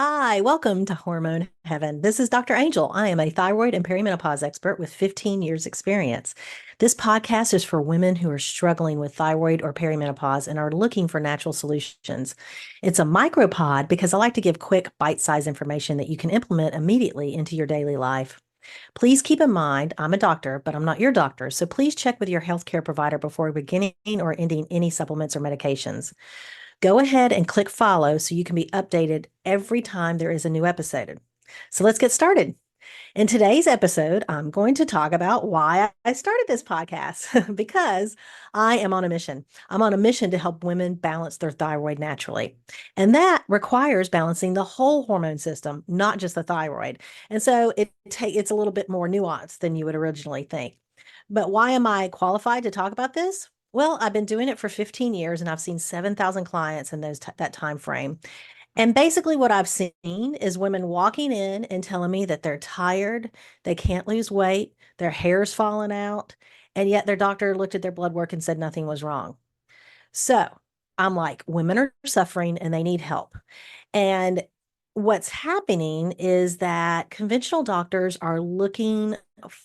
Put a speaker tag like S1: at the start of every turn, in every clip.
S1: Hi, welcome to Hormone Heaven. This is Dr. Angel. I am a thyroid and perimenopause expert with 15 years experience. This podcast is for women who are struggling with thyroid or perimenopause and are looking for natural solutions. It's a micropod because I like to give quick, bite-sized information that you can implement immediately into your daily life. Please keep in mind, I'm a doctor, but I'm not your doctor, so please check with your healthcare provider before beginning or ending any supplements or medications. Go ahead and click follow so you can be updated every time there is a new episode. So let's get started. In today's episode, I'm going to talk about why I started this podcast because I am on a mission. I'm on a mission to help women balance their thyroid naturally. And that requires balancing the whole hormone system, not just the thyroid. And so it's a little bit more nuanced than you would originally think. But why am I qualified to talk about this? Well, I've been doing it for 15 years and I've seen 7,000 clients in that time frame. And basically, what I've seen is women walking in and telling me that they're tired, they can't lose weight, their hair's falling out, and yet their doctor looked at their blood work and said nothing was wrong. So I'm like, women are suffering and they need help. And what's happening is that conventional doctors are looking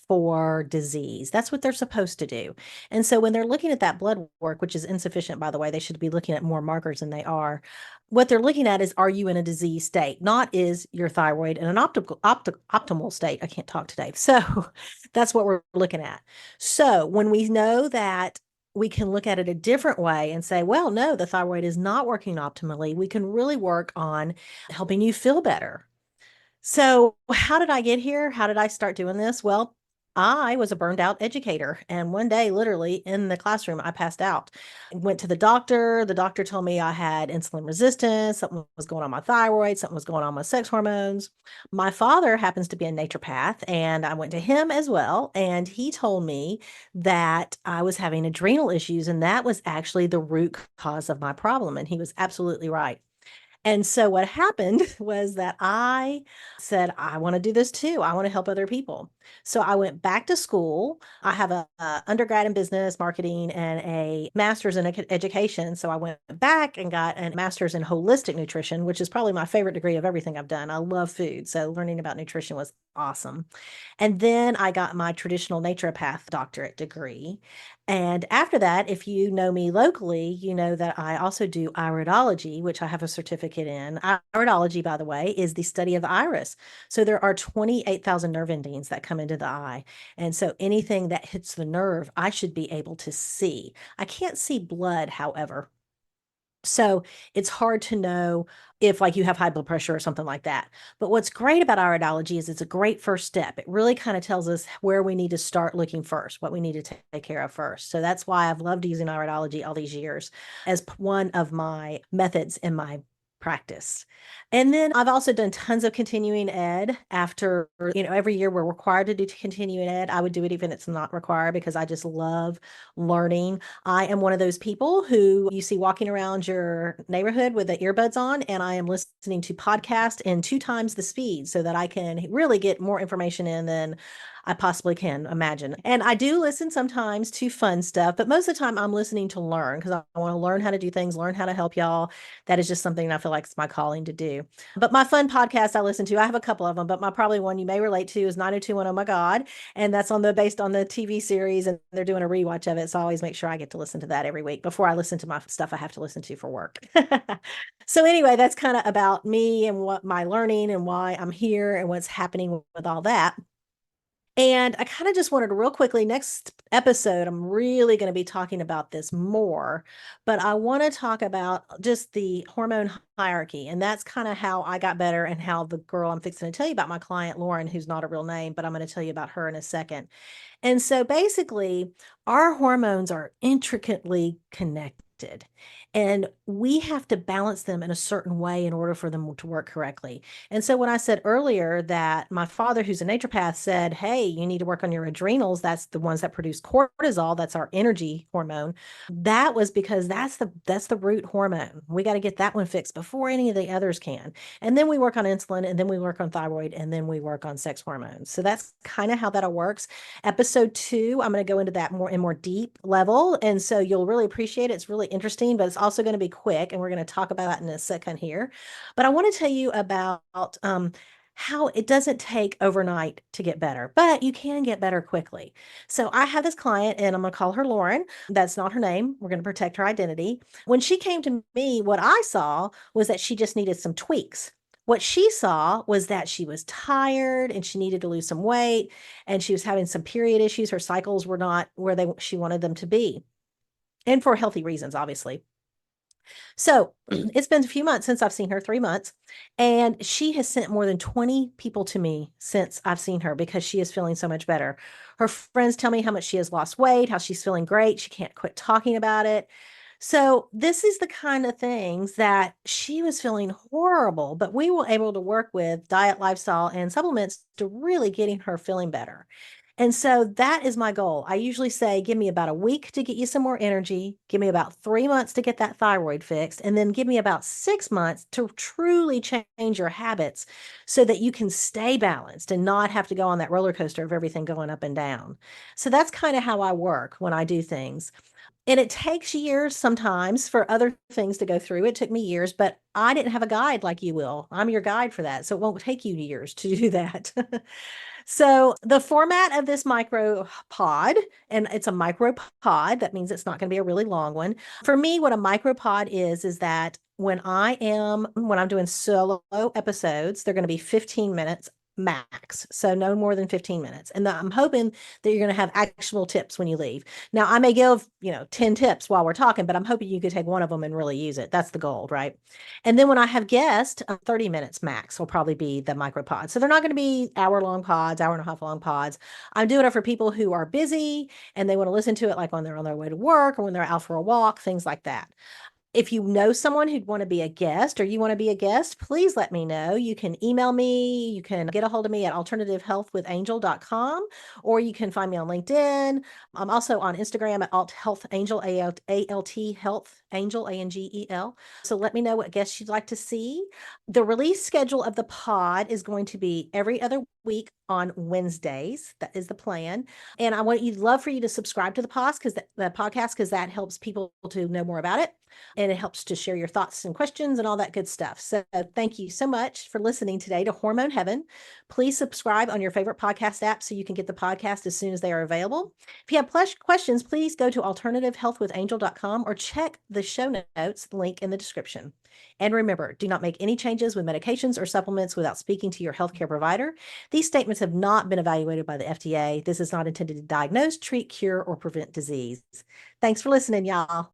S1: for disease. That's what they're supposed to do. And so when they're looking at that blood work, which is insufficient, by the way, they should be looking at more markers than they are. What they're looking at is, are you in a disease state? Not is your thyroid in an optimal state. I can't talk today. So that's what we're looking at. So when we know that we can look at it a different way and say, well, no, the thyroid is not working optimally. We can really work on helping you feel better. So, how did I get here? How did I start doing this? Well, I was a burned out educator. And one day, literally in the classroom, I passed out. I went to the doctor. The doctor told me I had insulin resistance. Something was going on my thyroid. Something was going on my sex hormones. My father happens to be a naturopath, and I went to him as well. And he told me that I was having adrenal issues, and that was actually the root cause of my problem. And he was absolutely right. And so what happened was that I said, I want to do this too. I want to help other people. So I went back to school. I have a undergrad in business marketing and a master's in education. So I went back and got a master's in holistic nutrition, which is probably my favorite degree of everything I've done. I love food. So learning about nutrition was awesome. And then I got my traditional naturopath doctorate degree. And after that, if you know me locally, you know that I also do iridology, which I have a certificate in. Iridology, by the way, is the study of the iris. So there are 28,000 nerve endings that come into the eye. And so anything that hits the nerve, I should be able to see. I can't see blood, however. So it's hard to know if like you have high blood pressure or something like that. But what's great about iridology is it's a great first step. It really kind of tells us where we need to start looking first, what we need to take care of first. So that's why I've loved using iridology all these years as one of my methods in my practice. And then I've also done tons of continuing ed after, every year we're required to do continuing ed. I would do it even if it's not required because I just love learning. I am one of those people who you see walking around your neighborhood with the earbuds on, and I am listening to podcasts in 2 times the speed so that I can really get more information in than I possibly can imagine. And I do listen sometimes to fun stuff, but most of the time I'm listening to learn because I want to learn how to do things, learn how to help y'all. That is just something I feel like it's my calling to do. But my fun podcast I listen to, I have a couple of them, but my probably one you may relate to is 90210 Oh My God. And that's based on the TV series, and they're doing a rewatch of it. So I always make sure I get to listen to that every week before I listen to my stuff I have to listen to for work. So anyway, that's kind of about me and what my learning and why I'm here and what's happening with all that. And I kind of just wanted to real quickly, next episode, I'm really going to be talking about this more, but I want to talk about just the hormone hierarchy. And that's kind of how I got better and how the girl I'm fixing to tell you about, my client, Lauren, who's not a real name, but I'm going to tell you about her in a second. And so basically, our hormones are intricately connected. And we have to balance them in a certain way in order for them to work correctly. And so when I said earlier that my father, who's a naturopath, said, hey, you need to work on your adrenals, that's the ones that produce cortisol, that's our energy hormone. That was because that's the root hormone. We got to get that one fixed before any of the others can. And then we work on insulin, and then we work on thyroid, and then we work on sex hormones. So that's kind of how that all works. Episode 2, I'm going to go into that more deep level. And so you'll really appreciate it. It's really interesting, but it's also going to be quick, and we're going to talk about that in a second here. But I want to tell you about how it doesn't take overnight to get better, but you can get better quickly. So I have this client, and I'm going to call her Lauren. That's not her name. We're going to protect her identity. When she came to me, what I saw was that she just needed some tweaks. What she saw was that she was tired and she needed to lose some weight, and she was having some period issues. Her cycles were not where she wanted them to be, and for healthy reasons, obviously. So it's been a few months since I've seen her, 3 months, and she has sent more than 20 people to me since I've seen her because she is feeling so much better. Her friends tell me how much she has lost weight, how she's feeling great. She can't quit talking about it. So this is the kind of things that she was feeling horrible, but we were able to work with diet, lifestyle, and supplements to really getting her feeling better. And so that is my goal. I usually say, give me about a week to get you some more energy, give me about 3 months to get that thyroid fixed, and then give me about 6 months to truly change your habits so that you can stay balanced and not have to go on that roller coaster of everything going up and down. So that's kind of how I work when I do things. And it takes years sometimes for other things to go through. It took me years, but I didn't have a guide like you will. I'm your guide for that. So it won't take you years to do that. So the format of this micro pod, and it's a micro pod, that means it's not going to be a really long one. For me, what a micro pod is that when I'm doing solo episodes, they're going to be 15 minutes max. So no more than 15 minutes. And I'm hoping that you're going to have actionable tips when you leave. Now, I may give, 10 tips while we're talking, but I'm hoping you could take one of them and really use it. That's the goal, right? And then when I have guests, 30 minutes max will probably be the micro pods. So they're not going to be hour-long pods, hour and a half long pods. I'm doing it for people who are busy and they want to listen to it like when they're on their way to work or when they're out for a walk, things like that. If you know someone who'd want to be a guest or you want to be a guest, please let me know. You can email me. You can get a hold of me at alternativehealthwithangel.com, or you can find me on LinkedIn. I'm also on Instagram at Alt Health Angel, A-L-T Health Angel, A-N-G-E-L. So let me know what guests you'd like to see. The release schedule of the pod is going to be every other week on Wednesdays. That is the plan. And love for you to subscribe to the podcast because that helps people to know more about it. And it helps to share your thoughts and questions and all that good stuff. So thank you so much for listening today to Hormone Heaven. Please subscribe on your favorite podcast app so you can get the podcast as soon as they are available. If you have questions, please go to alternativehealthwithangel.com or check the show notes link in the description. And remember, do not make any changes with medications or supplements without speaking to your healthcare provider. These statements have not been evaluated by the FDA. This is not intended to diagnose, treat, cure, or prevent disease. Thanks for listening, y'all.